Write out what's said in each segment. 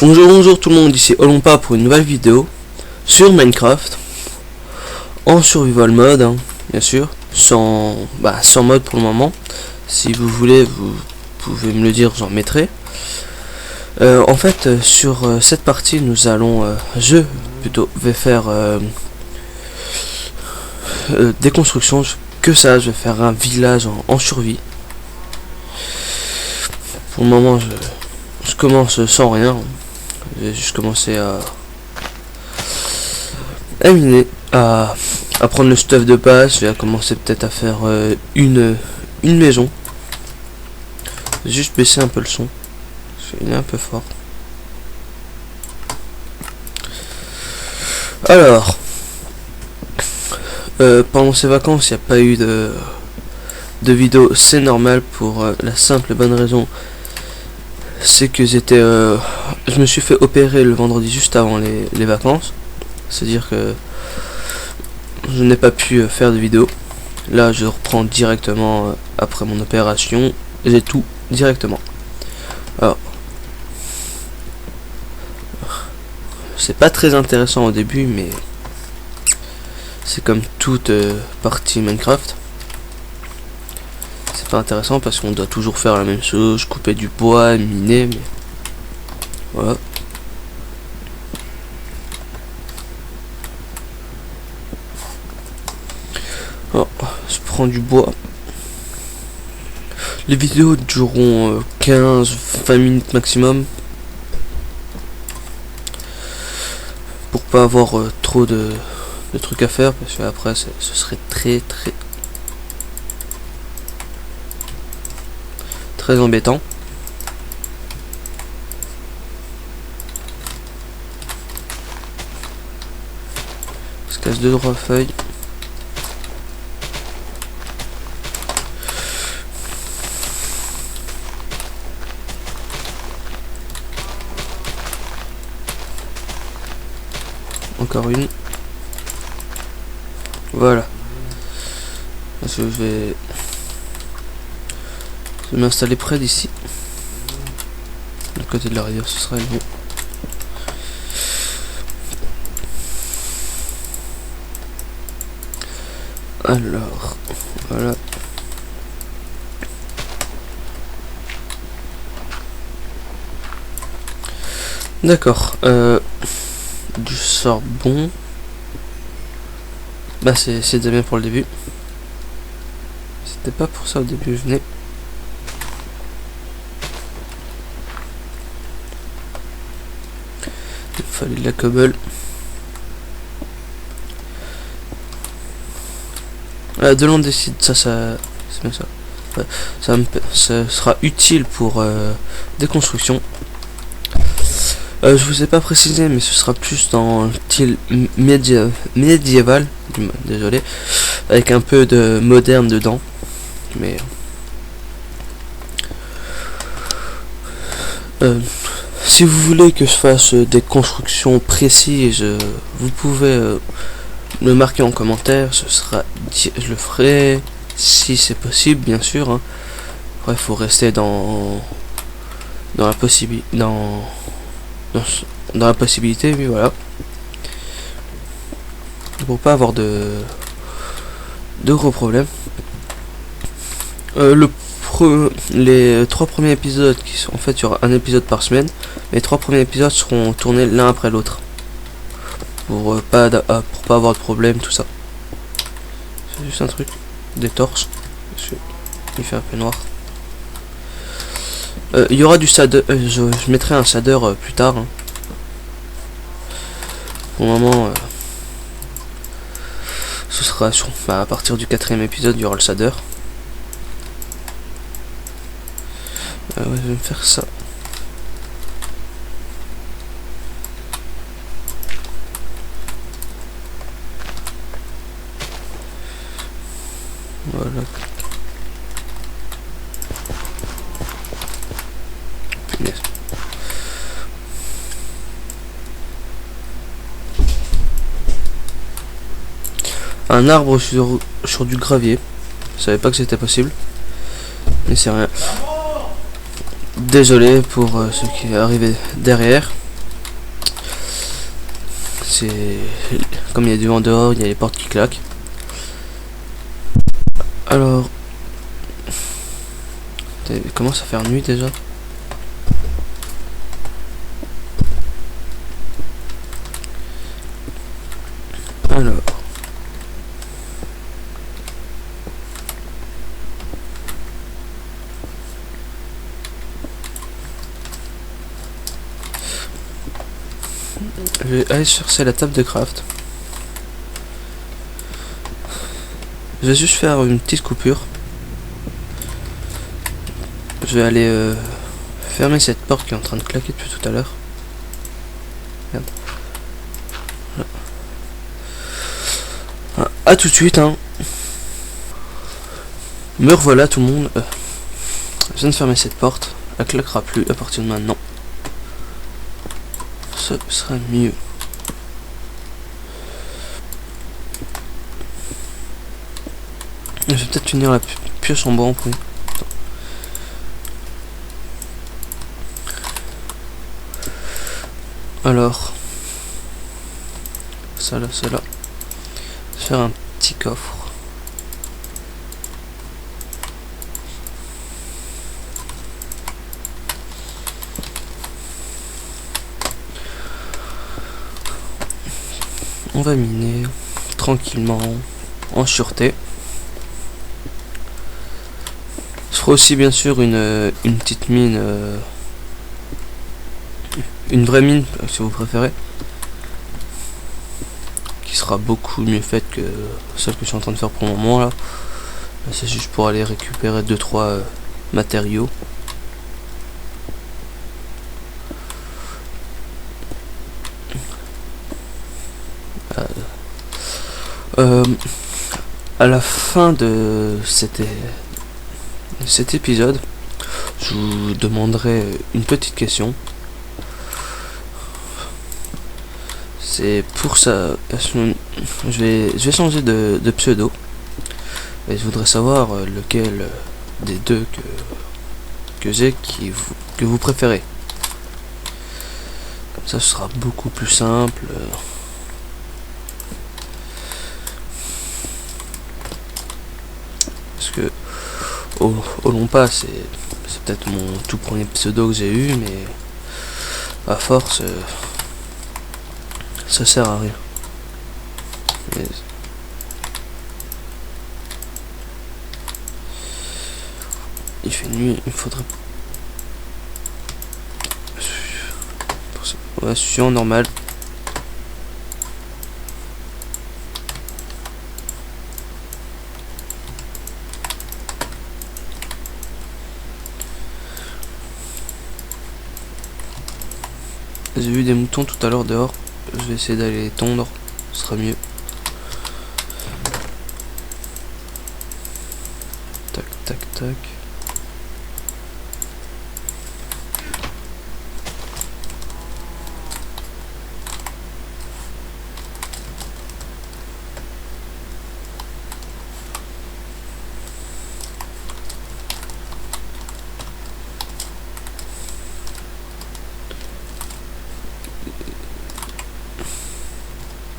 Bonjour tout le monde, ici Olompa pour une nouvelle vidéo sur Minecraft en survival mode, hein, bien sûr, sans mode pour le moment. Si vous voulez, vous pouvez me le dire, j'en mettrai. En fait, sur cette partie, nous allons, vais faire des constructions, que ça, je vais faire un village en survie. Pour le moment, je commence sans rien. J'ai juste commencé à miner, à prendre le stuff de base. Je vais commencer peut-être à faire une maison. Juste baisser un peu le son, il est un peu fort. Alors, pendant ces vacances, il n'y a pas eu de vidéo, c'est normal pour la simple et bonne raison, c'est que je me suis fait opérer le vendredi juste avant les vacances. C'est-à-dire que je n'ai pas pu faire de vidéo. Là, je reprends directement après mon opération. J'ai tout directement. Alors, c'est pas très intéressant au début, mais c'est comme toute partie Minecraft. C'est pas intéressant parce qu'on doit toujours faire la même chose, couper du bois, miner, mais voilà. Alors, je prends du bois. Les vidéos dureront 15-20 minutes maximum, pour pas avoir trop de trucs à faire, parce que après ce serait très embêtant. Je casse 2-3 feuilles. Encore une. Voilà. Parce que je vais m'installer près d'ici. Du côté de la rivière, ce sera mieux. Alors, voilà. D'accord. Du charbon. Bah c'est déjà bien pour le début. C'était pas pour ça au début, je venais. Il fallait de la cobble. De l'andésite, ça c'est bien ça. Ouais, ça sera utile pour des constructions. Je vous ai pas précisé, mais ce sera plus dans le style médiéval, désolé, avec un peu de moderne dedans. Mais si vous voulez que je fasse des constructions précises, vous pouvez me marquer en commentaire. Je le ferai si c'est possible, bien sûr. Hein. Après, il faut rester dans la possibilité, dans la possibilité, oui, voilà, pour pas avoir de gros problèmes. Les 3 premiers épisodes qui sont, en fait, il y aura un épisode par semaine. Les 3 premiers épisodes seront tournés l'un après l'autre pour pas avoir de problème, tout ça. C'est juste un truc, des torches. Il fait un peu noir. Il y aura du shader, je mettrai un shader plus tard. Hein. Pour le moment, ce sera à partir du 4e épisode, il y aura le shader. Ouais, je vais me faire ça. Voilà. Punaise. Un arbre sur du gravier. Je savais pas que c'était possible. Mais c'est rien. Désolé pour ce qui est arrivé derrière. C'est comme il y a du vent dehors, il y a les portes qui claquent. Alors, il commence à faire nuit déjà. Alors, je vais aller chercher la table de craft. Je vais juste faire une petite coupure. Je vais aller fermer cette porte qui est en train de claquer depuis tout à l'heure. Merde. Voilà. À tout de suite, hein. Me revoilà tout le monde. Je viens de fermer cette porte. Elle claquera plus à partir de maintenant. Ce sera mieux. Je vais peut-être finir la pioche en bois en premier. Alors, ça là, ça là. Faire un petit coffre. On va miner tranquillement, en sûreté. Je ferai aussi bien sûr une petite mine, une vraie mine si vous préférez, qui sera beaucoup mieux faite que celle que je suis en train de faire pour le moment là. C'est juste pour aller récupérer 2-3 matériaux. À la fin de cet épisode, je vous demanderai une petite question. C'est pour ça, parce que je vais changer de pseudo. Et je voudrais savoir lequel des deux que j'ai que vous préférez. Comme ça, ce sera beaucoup plus simple. Parce que au long pas, c'est peut-être mon tout premier pseudo que j'ai eu, mais à force, ça sert à rien. Mais il fait nuit, il faudrait... Ouais, je suis en normal. J'ai vu des moutons tout à l'heure dehors. Je vais essayer d'aller les tondre. Ce sera mieux. Tac, tac, tac.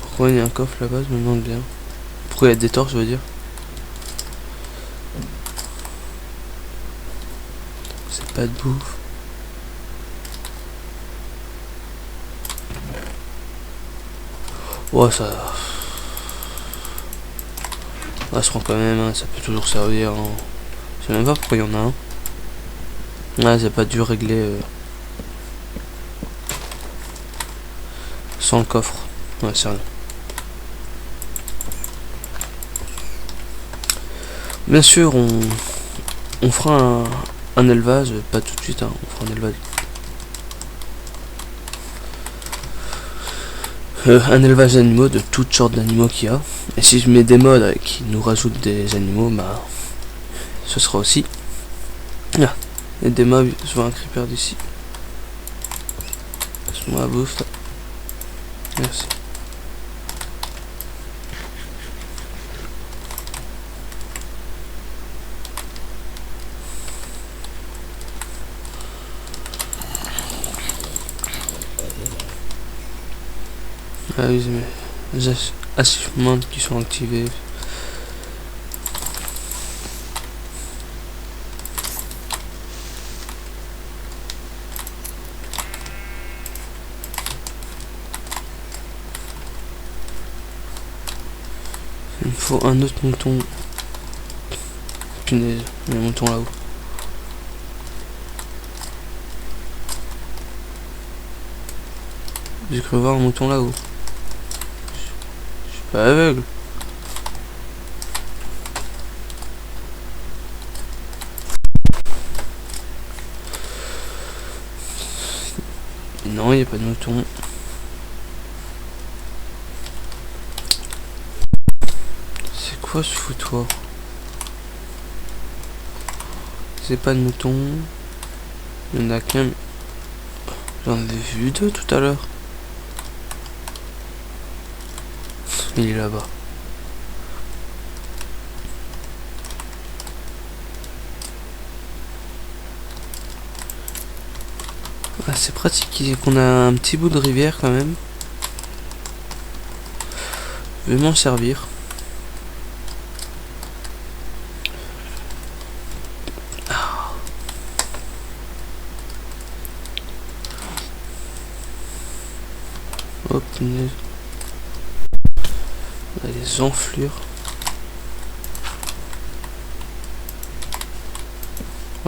Pourquoi il y a un coffre là-bas, je me demande bien. Pourquoi il y a des torches, je veux dire. C'est pas de bouffe. Ouais, ça... Ah, je prends quand même, hein, ça peut toujours servir. Hein. Je sais même pas pourquoi il y en a un. Ah, c'est pas dû régler sans le coffre. Ouais, c'est rien. Bien sûr, on fera un élevage, pas tout de suite, hein, on fera un élevage. Un élevage d'animaux, de toutes sortes d'animaux qu'il y a. Et si je mets des mods qui nous rajoutent des animaux, bah ce sera aussi. Ah, et des mobs, je vois un creeper d'ici. Passe-moi la bouffe. Merci. Ah oui, mais les achievements qui sont activés. Il me faut un autre mouton. Punaise, il y a un mouton là-haut. J'ai cru voir un mouton là-haut. Je suis pas aveugle. Non, il n'y a pas de mouton. C'est quoi ce foutoir? C'est pas de mouton. Il y en a qu'un. J'en ai vu deux tout à l'heure. Il est là-bas. Ah, c'est pratique qu'on a un petit bout de rivière quand même. Je vais m'en servir. Hop, punaise. On a des enflures.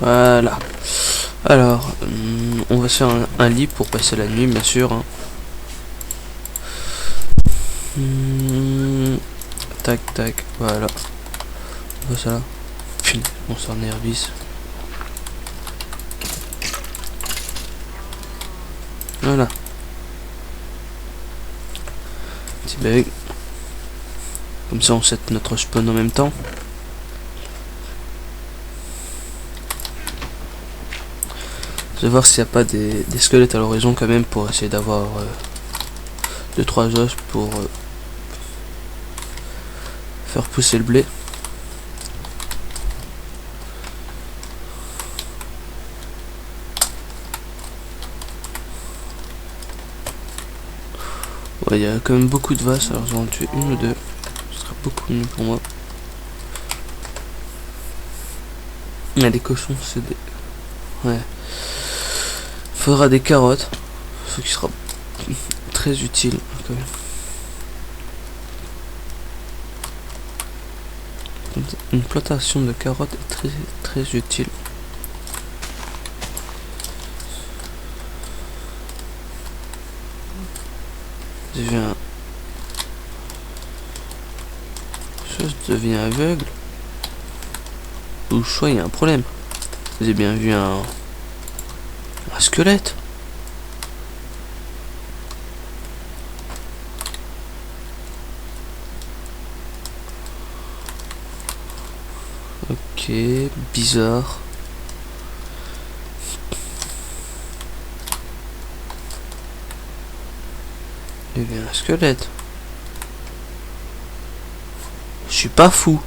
Voilà. Alors, on va se faire un lit pour passer la nuit, bien sûr. Hein. Tac, tac, voilà. On va ça là. Punaise, on s'en est herbis. Voilà. Petit bug. Comme ça, on set notre spawn en même temps. Je vais voir s'il n'y a pas des squelettes à l'horizon quand même pour essayer d'avoir 2-3 os pour faire pousser le blé. Ouais, il y a quand même beaucoup de vaches, alors j'en tue une ou deux. Ce sera beaucoup mieux pour moi. Il y a des cochons, c'est des... Ouais. Faudra des carottes, ce qui sera très utile quand même. Une plantation de carottes est très utile. Je deviens aveugle. Ou soit il y a un problème. Vous avez bien vu un squelette. Ok, bizarre. Il y a un squelette. Je suis pas fou.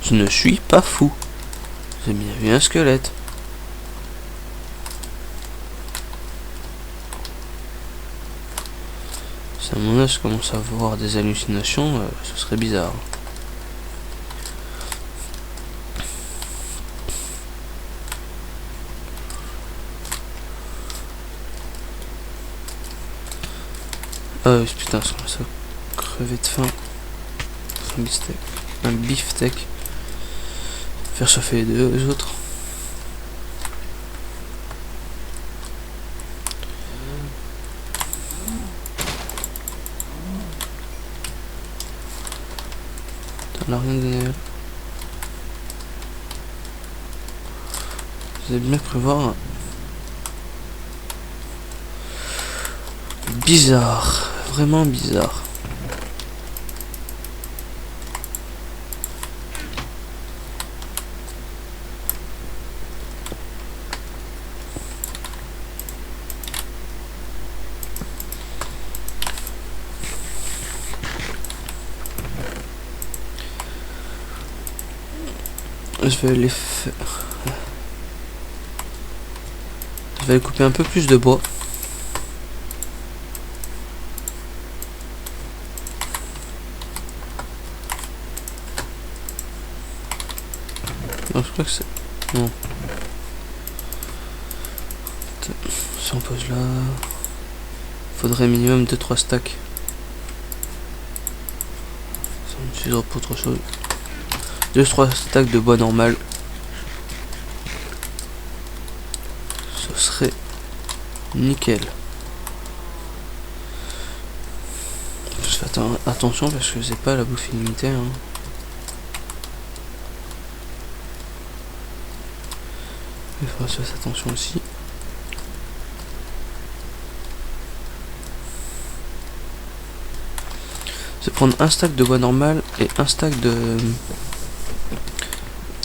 Je ne suis pas fou. J'ai bien vu un squelette. Si à mon âge je commence à voir des hallucinations, ce serait bizarre. Ah oui, putain, je commence à crever de faim. Un beefsteak. Faire chauffer les deux autres. T'en as rien donné. Vous avez bien prévoir. Bizarre. Vraiment bizarre. Je vais les faire. Je vais couper un peu plus de bois. je crois que c'est... Non. Si on pose là... Faudrait minimum 2-3 stacks. Ça me suffira pour autre chose. 2-3 stacks de bois normal. Ce serait nickel. Je fais attention parce que c'est pas la bouffe illimitée. Hein. Il faudra faire attention aussi. C'est prendre un stack de bois normal et un stack de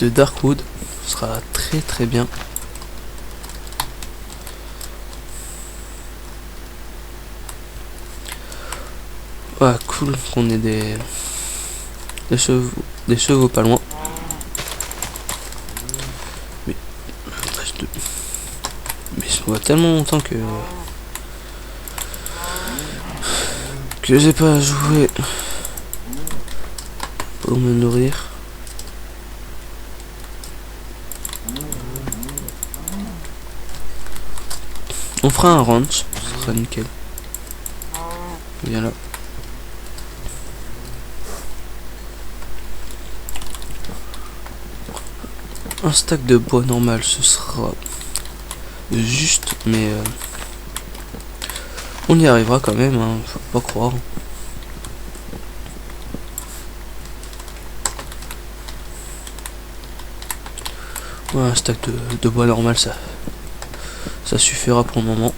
darkwood. Ce sera très très bien. Ah, cool qu'on ait des chevaux pas loin. Mais ça voit tellement longtemps que j'ai pas joué pour me nourrir. On fera un ranch, ce sera nickel. Viens là. Un stack de bois normal, ce sera juste, mais on y arrivera quand même, hein, faut pas croire. Ouais, un stack de bois normal, ça suffira pour le moment.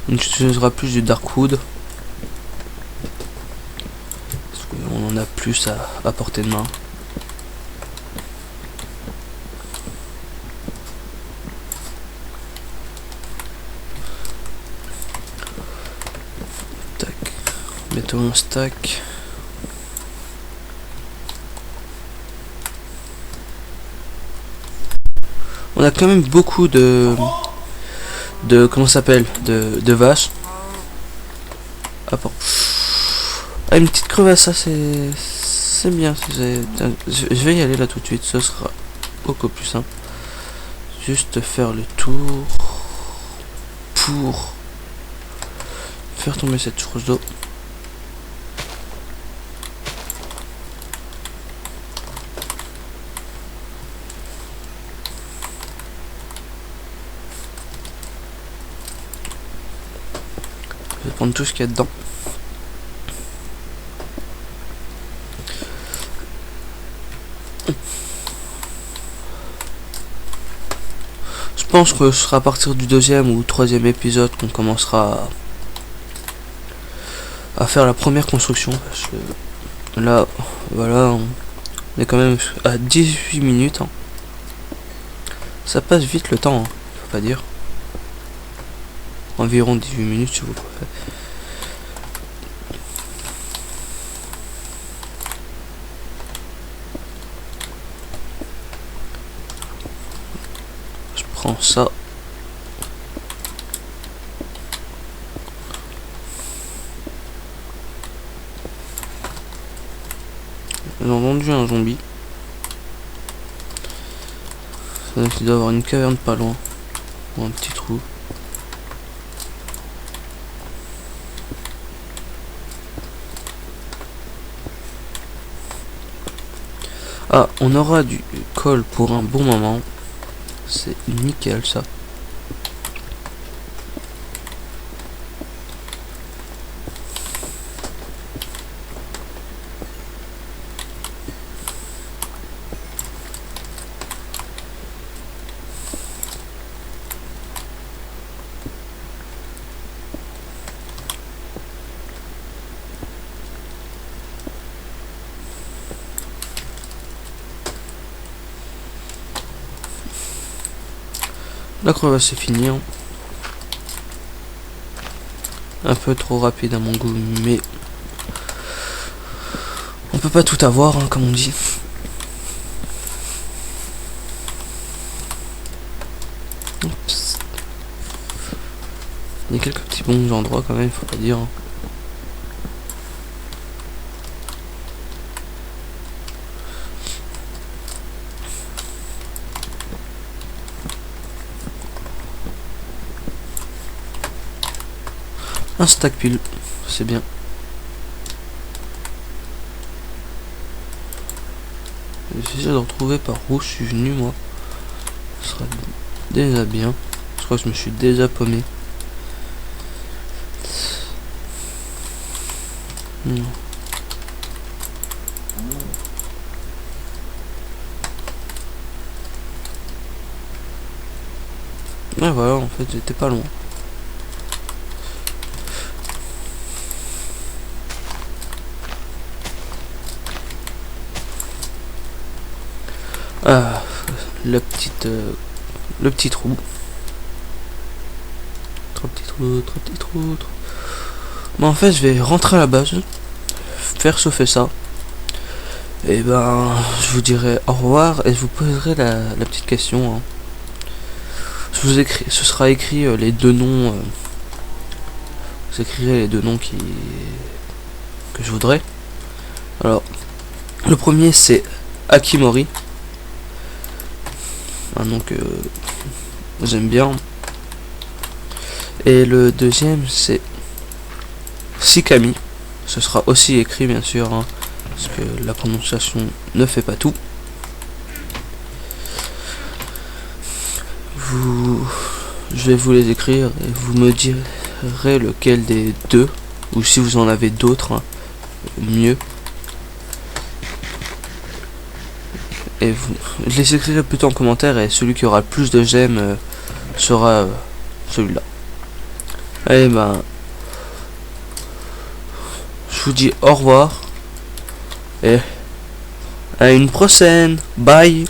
On utilisera plus du darkwood. Parce qu'on en a plus à portée de main. Tac. Mettons un stack. On a quand même beaucoup de comment ça s'appelle, de vaches. Ah, bon. Ah, une petite crevasse, ça c'est bien. Je vais y aller là tout de suite, ce sera beaucoup plus simple. Juste faire le tour pour faire tomber cette source d'eau. Je vais prendre tout ce qu'il y a dedans. Je pense que ce sera à partir du deuxième ou troisième épisode qu'on commencera à faire la première construction. Parce que là, voilà, on est quand même à 18 minutes. Hein. Ça passe vite le temps, hein, faut pas dire. Environ 18 minutes si vous préférez. Je prends ça. J'ai entendu un zombie. Il doit y avoir une caverne pas loin. Ou un petit trou. Ah, on aura du coal pour un bon moment. C'est nickel ça. La crevasse c'est fini. Hein. Un peu trop rapide à mon goût, mais on peut pas tout avoir, hein, comme on dit. Oups. Il y a quelques petits bons endroits quand même, faut pas dire. Hein. Un stack pile, c'est bien. J'essaie de retrouver par où je suis venu moi. Ce sera déjà bien. Je crois que je me suis déjà paumé. Non. Ouais voilà, en fait j'étais pas loin. Ah, le petit trou. Trop petit trou, trop petit trou. Trop... Bon, en fait, je vais rentrer à la base, faire chauffer ça. Et ben, je vous dirai au revoir et je vous poserai la petite question. Hein. Je vous écris, ce sera écrit les deux noms. Vous écrirez les deux noms que je voudrais. Alors, le premier c'est Akimori. Un nom que j'aime bien. Et le deuxième c'est Sikami. Ce sera aussi écrit bien sûr, hein, parce que la prononciation ne fait pas tout. Je vais vous les écrire et vous me direz lequel des deux, ou si vous en avez d'autres, hein, mieux. Et je les écrirai plutôt en commentaire et celui qui aura le plus de j'aime sera celui-là. Allez ben, je vous dis au revoir et à une prochaine. Bye.